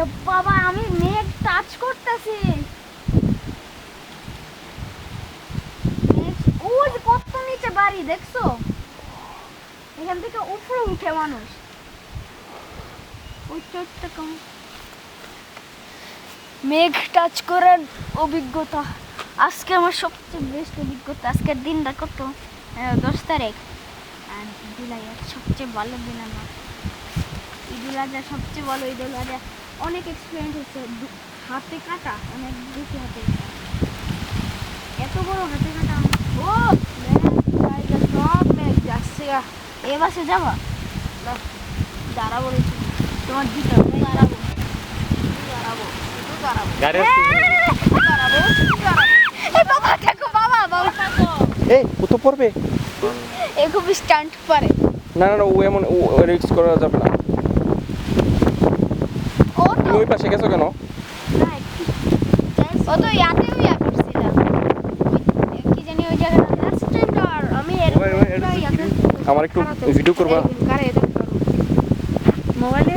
এ বাবা আমি মেঘ টাচ করতেছি। ওই যে কত নিচে বাড়ি দেখছো, এখান থেকে উপরে উঠে মানুষ। ওই চোটটা কম মেঘ টাচ করার অভিজ্ঞতা আজকে আমার সবচেয়ে বেস্ট অভিজ্ঞতা। আজকের দিনটা কত 10 তারিখ, আর জুলাই সবচেয়ে ভালো দিন আমার। ঈদুল আজহা সবচেয়ে ভালো। ঈদুল আজহা অনেক এক্সপিরিয়েন্স হচ্ছে, হাতে কাটা অনেক বেশি হাতে কাটা, এত বড় হাতে কাটা। ও সব মেঘ যাচ্ছে, এ বাসে যাবা? দাঁড়া বলেছি তোমার দিতে হবে, দাঁড়াবো দাঁড়াবো দাঁড়াবো গাড়ি বাবা দেখো, বাবা বাবা এই ও তো পড়বে। এ খুব স্টান্ট পারে। না না না, ও এমন রিস্ক করা যাবে না। ও তো তুমি ওই পাশে গেছো কেন? ও তো ইয়াতেও ইয়া করছিল, কি জানি ওই জায়গাটা লাস্ট টাইম। আর আমি আমার একটু ভিডিও করবা? মোবাইলে